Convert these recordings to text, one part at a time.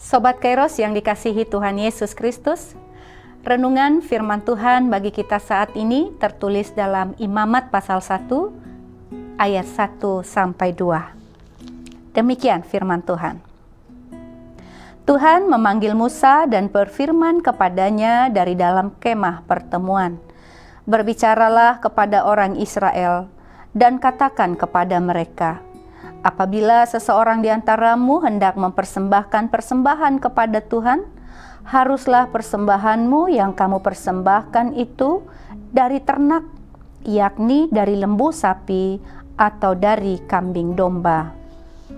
Sobat Kairos yang dikasihi Tuhan Yesus Kristus, renungan firman Tuhan bagi kita saat ini tertulis dalam Imamat pasal 1 ayat 1 sampai 2. Demikian firman Tuhan. Tuhan memanggil Musa dan berfirman kepadanya dari dalam kemah pertemuan. Berbicaralah kepada orang Israel dan katakan kepada mereka, apabila seseorang di antaramu hendak mempersembahkan persembahan kepada Tuhan, haruslah persembahanmu yang kamu persembahkan itu dari ternak, yakni dari lembu sapi atau dari kambing domba.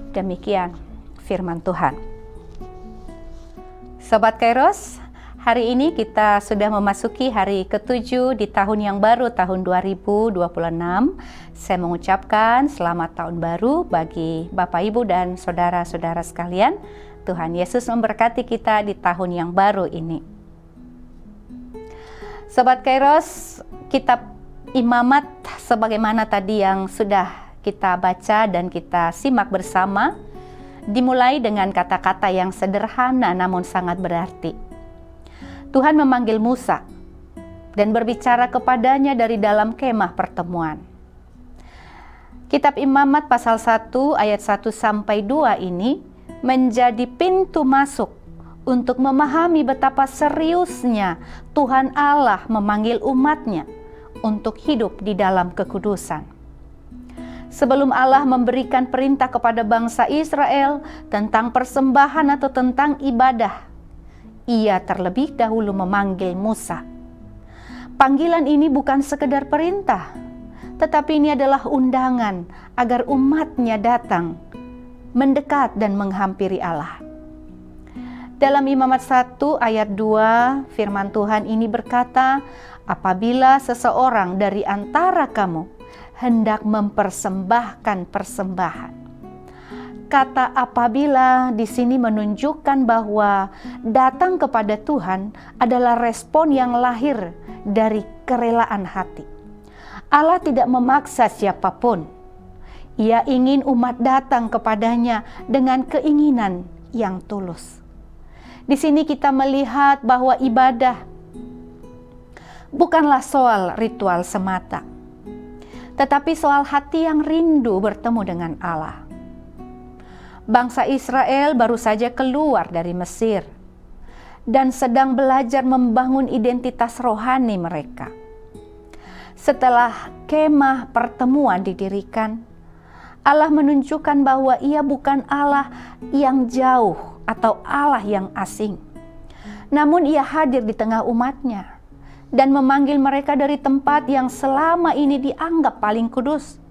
Demikian firman Tuhan. Sobat Kairos, hari ini kita sudah memasuki hari ke-7 di tahun yang baru, tahun 2026. Saya mengucapkan selamat tahun baru bagi Bapak, Ibu, dan saudara-saudara sekalian. Tuhan Yesus memberkati kita di tahun yang baru ini. Sobat Kairos, kitab Imamat sebagaimana tadi yang sudah kita baca dan kita simak bersama, dimulai dengan kata-kata yang sederhana namun sangat berarti. Tuhan memanggil Musa dan berbicara kepadanya dari dalam kemah pertemuan. Kitab Imamat pasal 1 ayat 1 sampai 2 ini menjadi pintu masuk untuk memahami betapa seriusnya Tuhan Allah memanggil umatnya untuk hidup di dalam kekudusan. Sebelum Allah memberikan perintah kepada bangsa Israel tentang persembahan atau tentang ibadah, Ia terlebih dahulu memanggil Musa. Panggilan ini bukan sekedar perintah, tetapi ini adalah undangan agar umatnya datang, mendekat dan menghampiri Allah. Dalam Imamat 1 ayat 2, firman Tuhan ini berkata, apabila seseorang dari antara kamu hendak mempersembahkan persembahan. Kata apabila di sini menunjukkan bahwa datang kepada Tuhan adalah respon yang lahir dari kerelaan hati. Allah tidak memaksa siapapun. Ia ingin umat datang kepadanya dengan keinginan yang tulus. Di sini kita melihat bahwa ibadah bukanlah soal ritual semata, tetapi soal hati yang rindu bertemu dengan Allah. Bangsa Israel baru saja keluar dari Mesir dan sedang belajar membangun identitas rohani mereka. Setelah kemah pertemuan didirikan, Allah menunjukkan bahwa Ia bukan Allah yang jauh atau Allah yang asing. Namun Ia hadir di tengah umatnya dan memanggil mereka dari tempat yang selama ini dianggap paling kudus.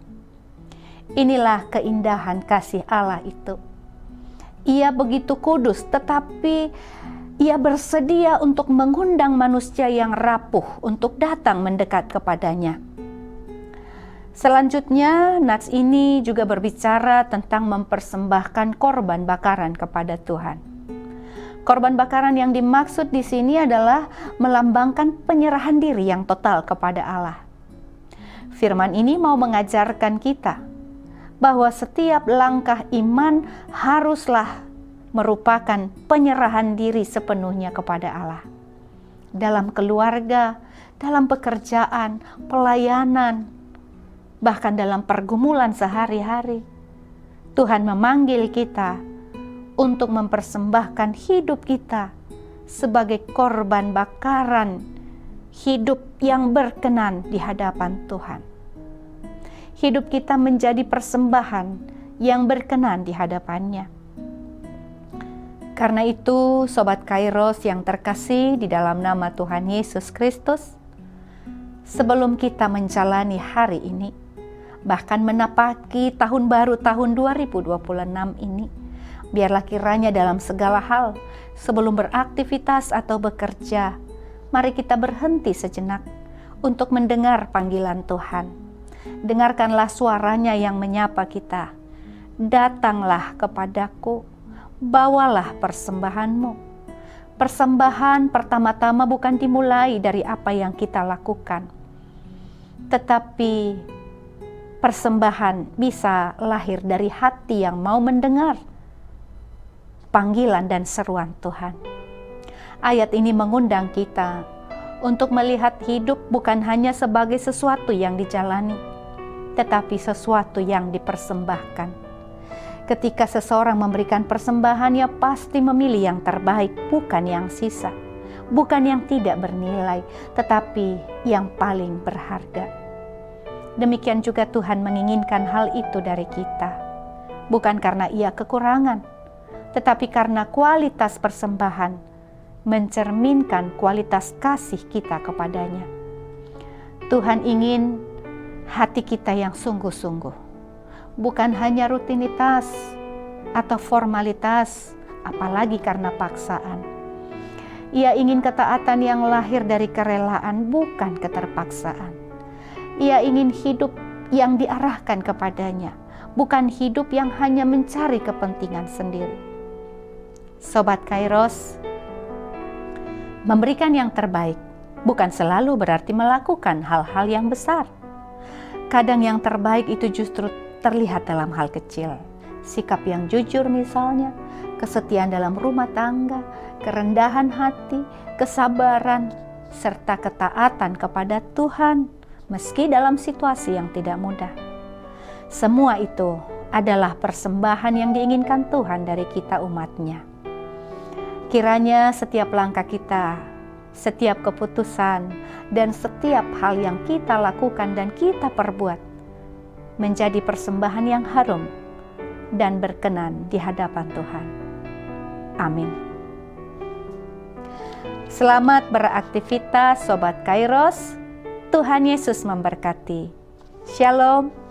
Inilah keindahan kasih Allah itu. Ia begitu kudus, tetapi Ia bersedia untuk mengundang manusia yang rapuh untuk datang mendekat kepadanya. Selanjutnya, nats ini juga berbicara tentang mempersembahkan korban bakaran kepada Tuhan. Korban bakaran yang dimaksud di sini adalah melambangkan penyerahan diri yang total kepada Allah. Firman ini mau mengajarkan kita bahwa setiap langkah iman haruslah merupakan penyerahan diri sepenuhnya kepada Allah. Dalam keluarga, dalam pekerjaan, pelayanan, bahkan dalam pergumulan sehari-hari, Tuhan memanggil kita untuk mempersembahkan hidup kita sebagai korban bakaran, hidup yang berkenan di hadapan Tuhan. Hidup kita menjadi persembahan yang berkenan di hadapannya. Karena itu, Sobat Kairos yang terkasih di dalam nama Tuhan Yesus Kristus, sebelum kita menjalani hari ini, bahkan menapaki tahun baru tahun 2026 ini, biarlah kiranya dalam segala hal, sebelum beraktivitas atau bekerja, mari kita berhenti sejenak untuk mendengar panggilan Tuhan. Dengarkanlah suaranya yang menyapa kita. Datanglah kepadaku, bawalah persembahanmu. Persembahan pertama-tama bukan dimulai dari apa yang kita lakukan, tetapi persembahan bisa lahir dari hati yang mau mendengar panggilan dan seruan Tuhan. Ayat ini mengundang kita untuk melihat hidup bukan hanya sebagai sesuatu yang dijalani, tetapi sesuatu yang dipersembahkan. Ketika seseorang memberikan persembahan, ia pasti memilih yang terbaik, bukan yang sisa, bukan yang tidak bernilai, tetapi yang paling berharga. Demikian juga Tuhan menginginkan hal itu dari kita, bukan karena ia kekurangan, tetapi karena kualitas persembahan mencerminkan kualitas kasih kita kepadanya. Tuhan ingin hati kita yang sungguh-sungguh, bukan hanya rutinitas atau formalitas, apalagi karena paksaan. Ia ingin ketaatan yang lahir dari kerelaan, bukan keterpaksaan. Ia ingin hidup yang diarahkan kepadanya, bukan hidup yang hanya mencari kepentingan sendiri. Sobat Kairos, memberikan yang terbaik bukan selalu berarti melakukan hal-hal yang besar. Kadang yang terbaik itu justru terlihat dalam hal kecil. Sikap yang jujur misalnya, kesetiaan dalam rumah tangga, kerendahan hati, kesabaran, serta ketaatan kepada Tuhan meski dalam situasi yang tidak mudah. Semua itu adalah persembahan yang diinginkan Tuhan dari kita umat-Nya. Kiranya setiap langkah kita, setiap keputusan, dan setiap hal yang kita lakukan dan kita perbuat menjadi persembahan yang harum dan berkenan di hadapan Tuhan. Amin. Selamat beraktivitas Sobat Kairos. Tuhan Yesus memberkati. Shalom.